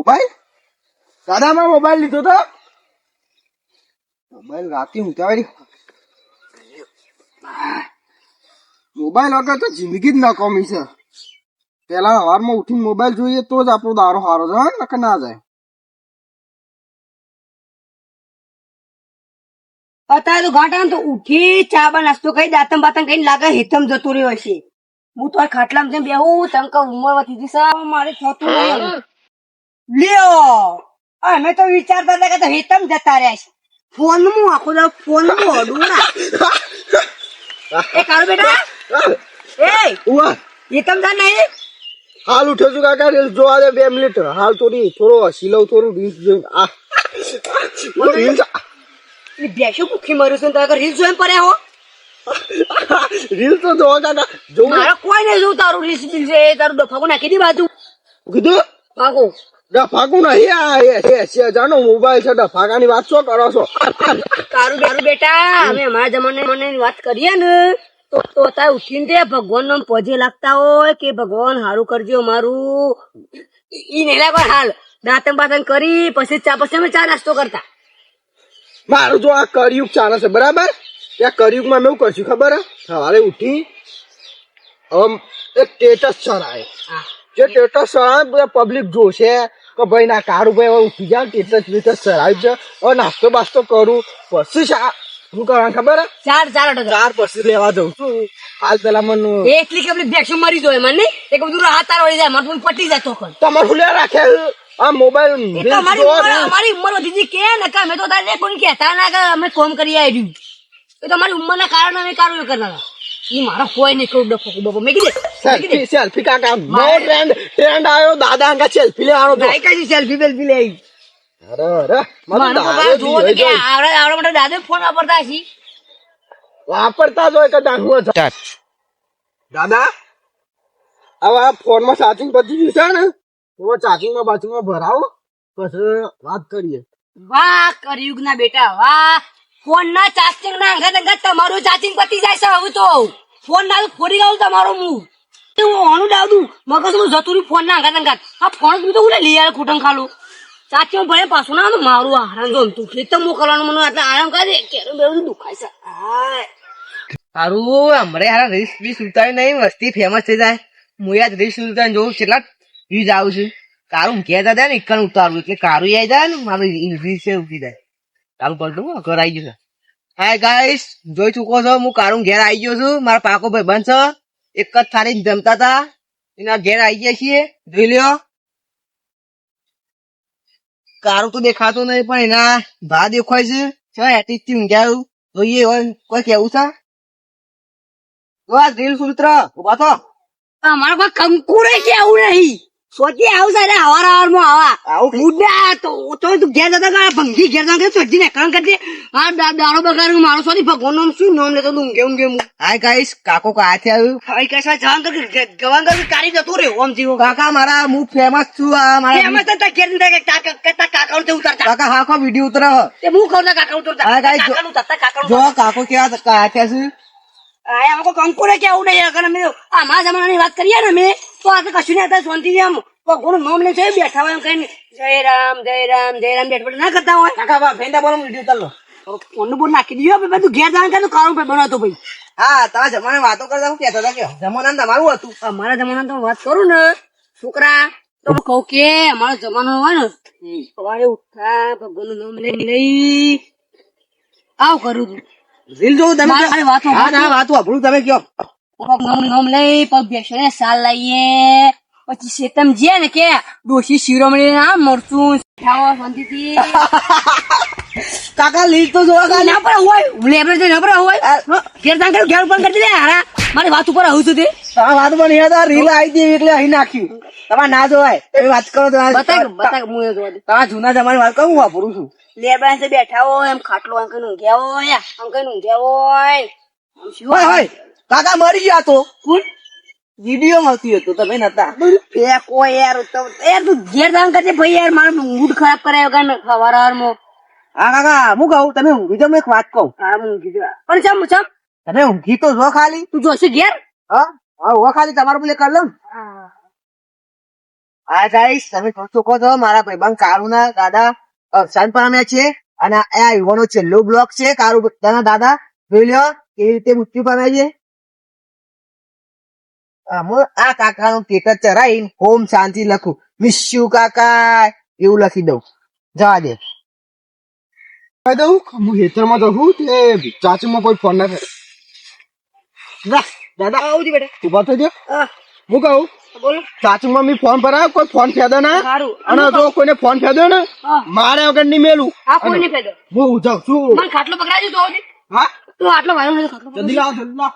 Mobile દાદા માં mobile લીધો તો મોબાઈલ રાતે ઉતારી મોબાઈલ વગર તો જિંદગી જ નકામી છે. પેલા સવારમાં ઉઠીને મોબાઈલ જોઈએ તો જ આપણો દારો સારો જાય નકર ના જાય. અત્યારે તો ઘાટા તો ઉઠી ચા બા નાસ્તો કરી દાંતમ બાતમ કઈ લાગે હેતમ જતો રહ્યો હશે. હું તો ખાટલામાં જઈને બેહું તંક ઉંમર વધી જશે મારે થતું નહીં. લ્યો અમે તો વિચારતા હતા કે તો હેતમ જતા રહ્યા છે. ફોન માં આખો દા ફોન માં ડોળા એ કાળુ બેટા એ હેતમ જા નહીં હાલ ઉઠ્યો છું કાકા રીલ્સ જોવા દે 2 મિનિટ હાલ થોડો હસી લઉં થોડું રીલ્સ જોઈને રીલ્સ બેસો ભૂખી મર્યું છે તારે રીલ્સ જોઈને પડ્યા હો. રીલ્સ તો જોવા કાકા જોવું મારે કોઈ નહીં જોવું તારું રીલ્સ બિલ છે તારું ડફાકો નાખી દી બાજુ કીધું પાકો ડફાકું નહીં જાનો મોબાઈલ છે ડફાકાની વાત શું કરો છો? તારું બેટા અમે અમારા જમાનાની વાત કરીએ ને તો તારે ઉઠીને તે ભગવાન નો પજે લાગતા હોય કે ભગવાન હારું કરજો મારું ઈ નહીં લાગે. હાલ દાંતન બાતન કરી પછી અમે ચા નાસ્તો કરતા. મારું જો આ કળિયુગ ચાલે છે બરાબર. ત્યાં કળિયુગમાં મેં એવું કરશું ખબર સવારે ઉઠી એક સ્ટેટસ ચડાય જે સ્ટેટસ ચડાવે બધા પબ્લિક જોશે કે ભાઈ ના કારું ભાઈ હવે ઉઠી જાય સ્ટેટસ ચડાવ્યું છે હવે નાસ્તો બાસ્તો કરું પછી શું કરવાનું ખબર ચાર પછી લેવા જઉં છું. હાલ પેલા મને એટલી કે બેક્શન મારી જોઈએ મને એક બધું હાથ તાર વળી જાય મારું પટી જાય તો તમારે શું લેવા રાખે આ મોબાઈલ અમારી ઉંમર વધી કે ને કે અમે તો તારે કોઈ કહેતા ના કે અમે કોમ કરી આવ્યું એ તો અમારી ઉંમર ના કારણે અમે કારું કરતા ઈ મારા કોઈ નહીં કહું ડફો બાબા મેં કીધું સેલ્ફી કાકા નો ટ્રેન્ડ આવ્યો દાદા અંગા સેલ્ફી લેવાનો તો કઈ સેલ્ફી બેલ્ફી લે અરે આવડા મોટા દાદા ફોન વાપરતા જ હોય કે દાદા હવે આ ફોન માં ચાર્જિંગ પતી ગયું છે ને તો ચાર્જિંગ માં બાજુમાં ભરાવો પછી વાત કરીએ. વાહ કર્યુગ ના બેટા વાહ ફોન ના ચાર્જિંગ ના અંગા તમારું ચાર્જિંગ પતી જાય છે હવે તો ફોન ના ફોડી ગયું તમારો હું ઓનું ડાવડું મગજ નું જતું રહ્યું ફોન ના અંગા આ ફોન તો હું લઈ આવે કુટુંબ ખાલું ચાચી ભલે પાછું ના મારું આરામ ગમતું ખેતર મોકલવાનું મને એટલે આરામ કરે કેરું બેરું દુખાય છે. સારું અમારે હારા રીલ્સ બીસ ઉતારી નહીં વસ્તી ફેમસ થઈ જાય હું યાદ રીલ્સ ઉતારી જોઉં કેટલા વ્યૂઝ આવું છું. કારું ઘેર જાય ને એક ઉતારું એટલે કારું આવી જાય ને મારું રીલ્સ ઉઠી જાય. કારું પલટું ઘર આવી ગયું છે. હાય ગાઈસ જોઈ ચૂકો છો હું કારું ઘેર આવી ગયો છું. મારા પાકો ભાઈ બંધ છે એક જ થાળી જમતા હતા એના ઘેર આવી ગયા છીએ જોઈ લ્યો. કારું તો દેખાતું નહીં પણ એના ભા દેખાય છે એટીથી ઊંઘ્યા જોઈએ હોય કોઈ કેવું છે રીલ સૂત્ર ઉભા તો અમારા કોઈ કંકુરે કેવું નહીં સોચી આવશે એટલે હવાર માં આવા મુદ્દા તો ઘેર જતા ભંગી ઘેર જતા સોચી ને કારણ કરજે આ દાડો બગાડ મારો સોરી ભગવાન નામ શું નામ લેતો ઊંઘે ઊંઘે હાય ગાઈસ કાકો કાથી આવ્યું હાય કશા જવાન ગવાન કરી કાઢી જતો રે ઓમ જીવો કાકા મારા હું ફેમસ છું આ મારા ફેમસ તો ઘેર કાકા ઉતરતા કાકા હા કો વિડિયો ઉતરે તે હું કહું કાકા ઉતરતા હા ગાઈસ જો કાકો કેવા કાથ્યા છે આયા અમકો કંકુરે કેવું નહીં અગર અમે આ મા જમાનાની વાત કરીએ ને અમે તો આ તો કશું નહીં હતા શાંતિ આમ ભગવાન નામ લે છે બેઠા હોય એમ કઈ જય રામ બેઠ ના કરતા હોય કાકા ફેંડા બોલો વિડિયો ચાલો ફોન બોલ નાખી દીધો બધું ઘેર જવાનું કે કારું પે બનાવતો ભાઈ હા તમારા જમાને વાતો કરતા હું કહેતા હતા કે જમાના તમારું હતું અમારા જમાના તો વાત કરું ને છોકરા તો કહું કે અમારો જમાનો હોય ને સવારે ઉઠા ભગવાન નું નામ લઈ આવ કરું રીલ જોઉં તમે વાતો આપણું તમે કયો નામ લઈ પગ બેસને સાલ લઈએ પછી શેતમ જે ને કે ડોશી શિરોમણી ના મરચું શાંતિથી કાકા લીલ તો જોવા ના પર હોય લેબર ના પર હોય ઘેર જાણ ઘેર ઉપર કરી દે હારા મારી વાત ઉપર આવું છું તે વાત પણ યાદ રીલ આવી હતી એટલે અહીં નાખ્યું તમારે ના જોવાય તમે વાત કરો બતાવ હું જોવા દે તમારા જૂના જમાની વાત કરું વાપરું છું લેબર બેઠા હોય એમ ખાટલો અંક ઊંઘ્યા હોય અંક ઊંઘ્યા હોય કાકા મરી ગયા તો વિડીયો મળતી હતો તમે નતા ફેંકો યાર તું ઘેર જાણ કરજે ભાઈ યાર મારો મૂડ ખરાબ કરાયો કારણ સવારમાં હા કાકા હું કહું તમે ઊંઘી જાઓ એક વાત કહું હા ઊંઘી જા પણ ચમ તમે ઊંઘી તો જો ખાલી તું જોશે ઘેર હા ખાલી તમારું બોલે કર લઉં આ ગાઈસ તમે ચોખ્ખો છો મારા ભાઈબંધ કારુના દાદા અવસાન પામ્યા છે અને આ યુવાનો છેલ્લો બ્લોક છે કારુ બધાના દાદા જોઈ લ્યો કેવી રીતે મૃત્યુ પામ્યા છે. હું આ કાકાનું ટેટર ચરાઈને હોમ શાંતિ લખું મિસ્યુ કાકા એવું લખી દઉં. જવા દે કહી દઉં હું હેતરમાં જઉં તે ચાચુમાં કોઈ ફોન ના કરે. દાદા આવું છું બેટા. ઉભા થઈ જાઓ. હા, હું કહું બોલો. ચાચુમાં મેં ફોન પર કોઈ ફોન ફેદો ના સારું. અને જો કોઈને ફોન ફેદો ને હા. મારે વગર નહીં મેલું. આ કોઈ નહીં પેદો. હું જાઉં છું. મને ખાટલો પકડાજો તો આવજે. હા તો આટલો વાળો નથી ખાટલો જલ્દી લાવો જલ્દી લાવો.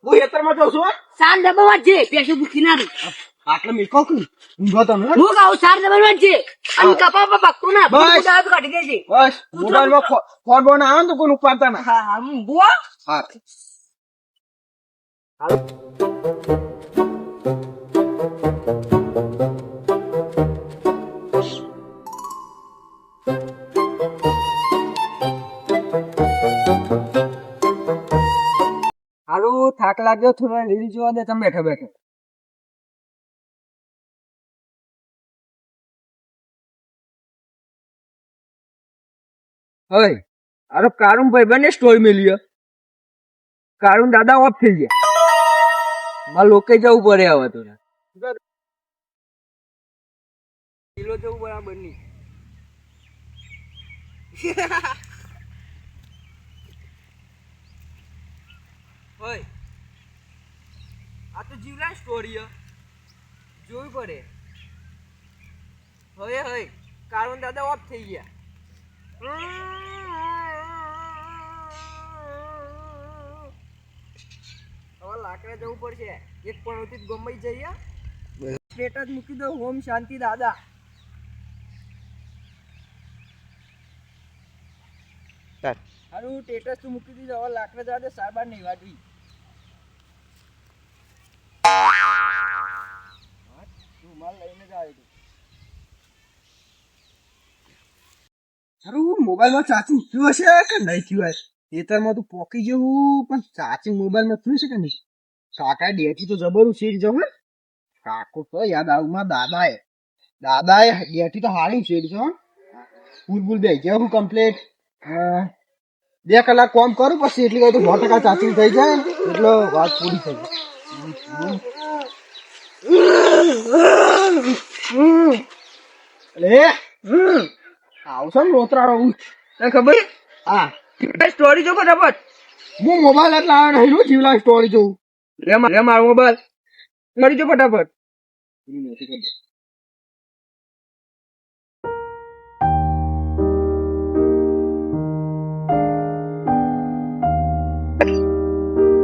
હું હેતરમાં જાઉં છું. સાર ડબ્બામાં જ છે પેશું ભૂખી ના રહી. આટલે મેં કહું ઊંઘો તમે હો? હું કહું સાર ડબ્બામાં જ છે અને કપા પર પકતું ના બસ. ભૂખ ઉડાવે તો કાઢી દેજે. બસ મોબાઈલમાં ફોન બોન આવે ને તો કોઈ ઉપાડતા ના. હા હા હું બુઆ. હા હારું થાક લાગ્યો થોડો લીલી જોવા દે તમે બેઠા બેઠા. હવે અરે કારુણ ભાઈ બને સ્ટોરી મેલી કારુણ દાદા ઓફ થઈ ગયા મારે લોકે જવું પડે હવે તો કિલો જવું બરાબર નહીં. હોય આ તો જીવલા સ્ટોરી જોવી પડે. હવે હવે કારુણ દાદા ઓફ થઈ ગયા. હવે લાકડા જવું પડશે એક પણ ઉતી ગમાઈ જઈએ સ્ટેટસ મૂકી દો ઓમ શાંતિ દાદા. હારું સ્ટેટસ તો મૂકી દીધો હવે લાકડા જવા દે સારવાર નહીં વાટવી. રૂમાલ લઈને જ આવ્યો સારું મોબાઈલમાં ચાચું થયું હશે કે નહીં થયું હશે. ખેતરમાં તો પોકી જેવું પણ ચાચી મોબાઈલમાં થયું છે કે નહીં. કાકા ડેટી તો જબરું છે જ હો. કાકો તો યાદ આવું દાદાએ ડેટી તો હારી છે જ હો. ભૂલ બે ગયા હું કમ્પ્લેટ 2 કલાક કામ કરું પછી એટલી વાર તો 100% ચાચી થઈ જાય ને એટલે વાત પૂરી થઈ જાય. આવશે ને રોતરાળો તને ખબર હા સ્ટોરી જો ફટાફટ. હું મોબાઈલ એટલે આવ્યો નહીં જીવલા સ્ટોરી જોઉં. લે મારો મોબાઈલ સ્ટોરી જો ફટાફટ.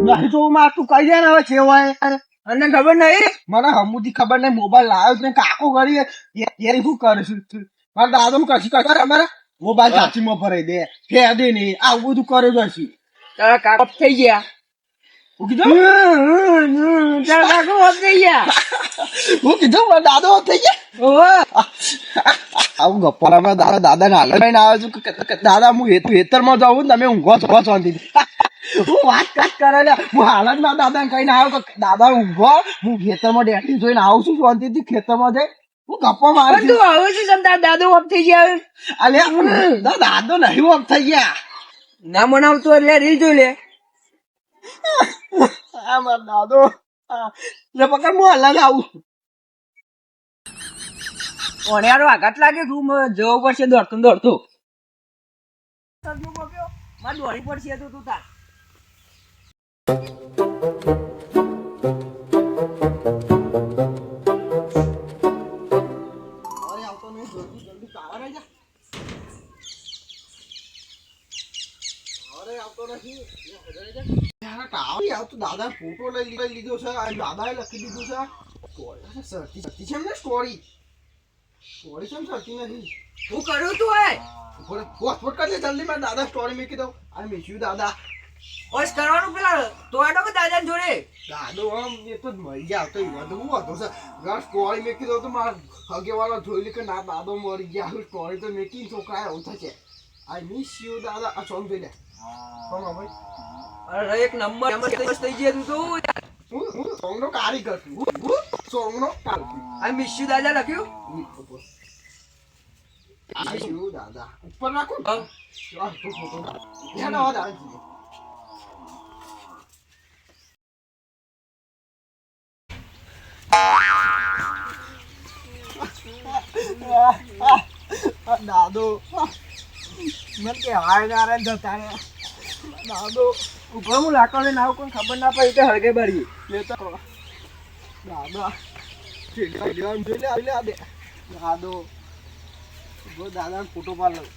નહીં જોવું માં તું કહી દે ને હવે છે હોય. અને ખબર નહીં મને હમુથી ખબર નહીં મોબાઈલ લાવ્યો ને કાકો કરી યાર શું કરીશું. મારા દાદા નું કશું કરે અમારા મોબાઈલ ચાચીમાં ભરાઈ દે ફેદે નહીં આવું બધું કરે જશે. તારા કાકો થઈ ગયા. હું કીધું તારા કાકો ઓફ થઈ ગયા. હું કીધું મારા દાદો થઈ ગયા. આવું ગપ્પામાં દાદા ને હાલ આવે છું કે દાદા હું હેતરમાં જાઉં ને તમે ઊંઘો છો શાંતિ. હું વાત કરે ને હું હાલત માં દાદા ને કહીને આવ્યો કે દાદા ઊંઘો હું ખેતરમાં ડેટી જોઈને આવું છું શાંતિથી ખેતરમાં જઈ હું ગપ્પા મારું તું આવું છું સમતા દાદો ઓફ થઈ ગયા. અલે દાદો નહીં ઓફ થઈ ગયા. ના મનાવતો એટલે રીલ જોઈ લે. આ મારો દાદો લે પકડ હું હાલત આવું. ઓણિયારો આઘાત લાગે રૂમ જવું પડશે દોડતું દોડતું. મારે દોડી પડશે તું તાર. દાદા ફોટો લઈ લીધો છે દાદા લખી દીધું છે સરતી છે ને સ્ટોરી છે ને સરતી નથી. હું કર્યું તું હે હોસ્પોટ કરજે જલ્દી મારા દાદા સ્ટોરી મૂકી દઉં. આ મિસ્યુ દાદા ઓસ કરવાનું પેલા તો આડો કે દાદા જોડે દાદો આમ એ તો મરી ગયા તો એમાં તો હું હતો છે ઘર સ્ટોરી મૂકી દઉં તો મારા હગેવાળા જોઈ લે કે ના દાદો મરી ગયા સ્ટોરી તો મેકી છોકરા એવું થશે. આઈ મિસ યુ દાદા. આ સોંગ જોઈ લે. ભાઈ અરે એક નંબર થઈ ગયા તું તો હું સોંગ નો કારીગર છું. સોંગનો આ મિસ યુ દાદા લખ્યું આયુ દાદા ઉપર નાખો હા. આ તો ફોટો ધ્યાન આવા દાદા દાદો મને કહેવાય ના રે જતા રે દાદો ઉપર હું લાકડો લઈને આવું કોઈ ખબર ના પડી તો હળગે બળી લેતા રહો. દાદા છેલ્લા લેવા જોઈ લે દે દાદો ગો દાદા ફોટો પાડ લઉં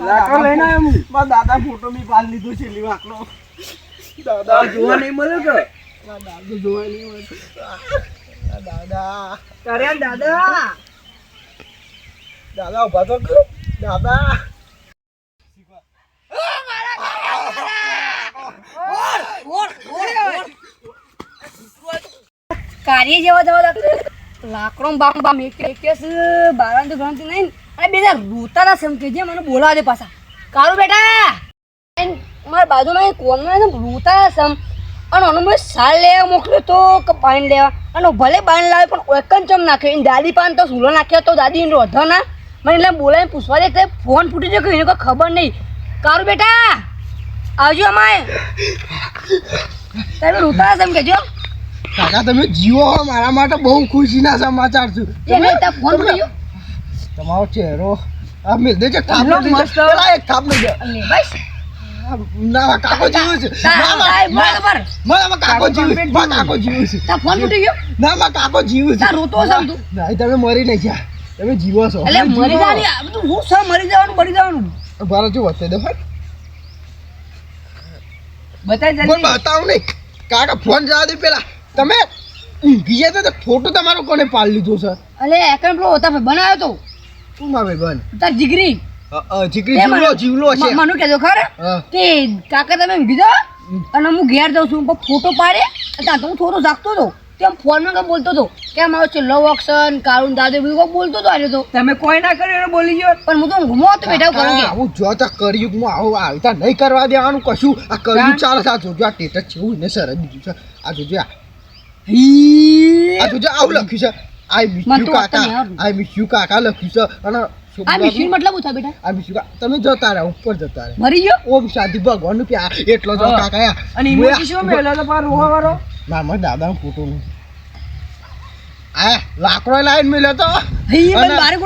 લાકડો લઈને આવ્યો હું. મારા દાદા ફોટો બી પાડ લીધો છેલ્લી વાકડો દાદા જોવા નહીં મળ્યો કે દાદો જોવા નહીં મળે દાદા અરે દાદા દાદા ઉભા તો કર. દાદા કાર્ય જેવા જવા લાકડો બામ બામ એક બારાન તો ગણતી નહીં અને બે રોતા સમકે જે મને બોલાવા દે પાછા કાળુ બેટા મારા બાજુમાં કોનમાં રોતા સમ અને ઓનો મેં સાલ લેવા મોકલ્યો તો કે પાણી લેવા અને ભલે પાણી લાવે પણ એકન ચમ નાખ્યો એની દાદી પાન તો સૂલો નાખ્યો તો દાદી એને રોધો ના મને એટલે બોલાવીને પૂછવા દે કે ફોન ફૂટી ગયો કે એને કોઈ ખબર નહીં કાળુ બેટા આવજો અમાય તમે રોતા સમ કેજો કાકા તમે જીવો હો મારા માટે બહુ ખુશીના સમાચાર છે એને તા ફોન ફૂટી ગયો તમારો ચહેરો આ મેલ દે છે થાપ એટલો દે મસ્ત. પેલા એક થાપ નહીં દે અને બસ ના કાકો જીવું છે બરાબર મારા કાકો જીવું છે મારા કાકો જીવું છે તા ફોન ફૂટી ગયો ના મારા કાકો જીવું છે તા રોતો સમ તું નહીં તમે મરી નહીં ગયા તમે જીવો છો એટલે મરી જવાની આ બધું હું સમ મરી જવાનું ભારત જો વચ્ચે દે ભાઈ બતાવી કોઈ બતાવું નહીં કાકા ફોન જવા દે પેલા તમે ઊંઘી ગયા તો ફોટો તમારો કોને પાડી લીધો છે અલે એકન પેલો હોતા બનાવ્યો તો શું મારે ભાઈ તાર જીગરી જીગરી જીવલો છે મનુ કહેજો ખરે હા. કે કાકા તમે કીધો અને હું ઘેર જાઉં છું પણ ફોટો પાડે ત્યાં તો હું થોડો જાગતો હતો તેમ ફોનમાં કઈ બોલતો હતો કે મારો છે લવ ઓક્શન કાળું દાદુ બધું કોઈ બોલતો હતો આજે તો તમે કોઈ ના કર્યું એને બોલી ગયો પણ હું તો ઘુમો હતો બેઠા કરો કે આવું જો તો કળિયુગમાં આવું આવતા નહીં કરવા દેવાનું કશું આ કળિયુગ ચાલે છે આ જોજો આ ટેટસ છે એવું ને સર બીજું છે આ જોજો આ જોજો આવું લખ્યું છે આઈ મિસ મને યુ તો વાંચતા નહીં કાકા આવડતું. આઈ મિસ યુ કાકા લખ્યું છે અને આ મિશીન મતલબ ઉઠા બેટા આ મિસ યુ તમે જતા રહ્યા ઉપર જતા રહ્યા મરી ગયો ઓમ શાંતિ ભગવાન નું પ્યાર એટલો જ હા. કાકા અને ઇમોજી શું મેલો તો પાર રોવા વાળો ના મારા દાદા નો ફોટો નહીં આ લાકડો લાઈન મેલ્યો તો હઈ અને- પણ બારે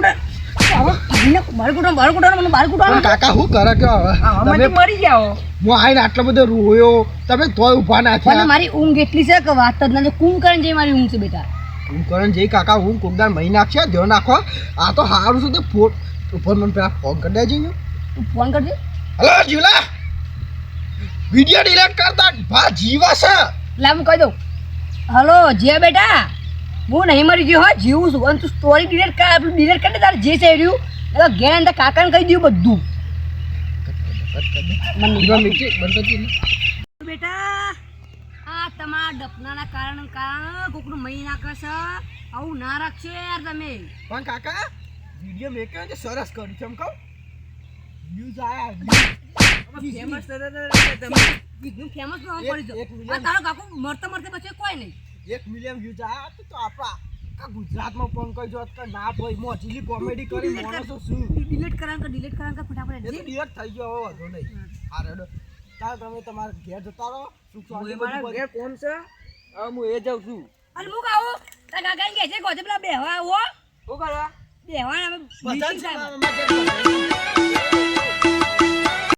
કુટા બારે કુટા મને બારે પણ કુટા કાકા શું કરે કે હવે આમાં તમે મરી જાઓ હું આઈને આટલો બધો રોયો તમે તોય ઊભા ના પણ થયા મારી ઊંઘ એટલી છે કે વાત જ ના કુંભકરણ જેવી મારી ઊંઘ છે બેટા હું કરણ જઈ કાકા હું કોકદાર મહી નાખશે ધ્યો નાખો આ તો સારું છે તે ફોન ઉપર મને પેલા ફોન કરી દેજે તું ફોન કરજે હલો જીવલા વિડિયો ડિલીટ કરતા ભા જીવા છે લા હું કહી દઉં હલો જે બેટા હું નહીં મરી ગયો હા જીવું છું અને તું સ્ટોરી ડિલીટ કર આપણું ડિલીટ કરી દે તારે જે છે રહ્યું એટલે ઘેર અંદર કાકાને કહી દઉં બધું બેટા આ તમારા ડફનાના કારણે કોકનું મહી નાખે છે આવું ના રાખશો યાર તમે પણ કાકા વિડિયો મેં કહ્યું સરસ કર્યું છે એમ કહું વ્યૂઝ આયા ફેમસ થતા તમે ફેમસ ન પડી એક તો million. આ તારો કાકો મરતા મરતા પછી કોઈ નહીં 1 મિલિયન વ્યૂઝ આયા તો આપણા આખા ગુજરાતમાં પણ કઈ જોત કે ના ભાઈ મોજીલી કોમેડી કરી માણસો શું ડિલીટ કરાંગ ફટાફટ એ તો ડિલેટ થઈ ગયો હવે વાંધો નહીં આ રેડો તાર તમે તમારા ઘેર જતા રહો સુખ શાંતિ મારા બધું ઘેર કોણ છે હવે હું એ જાઉં છું અને હું કહું તારા કાકા કે છે ગોતે પેલા બેહવા આવો શું કરવા બેહવા અમે બધા meeting જ time. અમારા ઘેર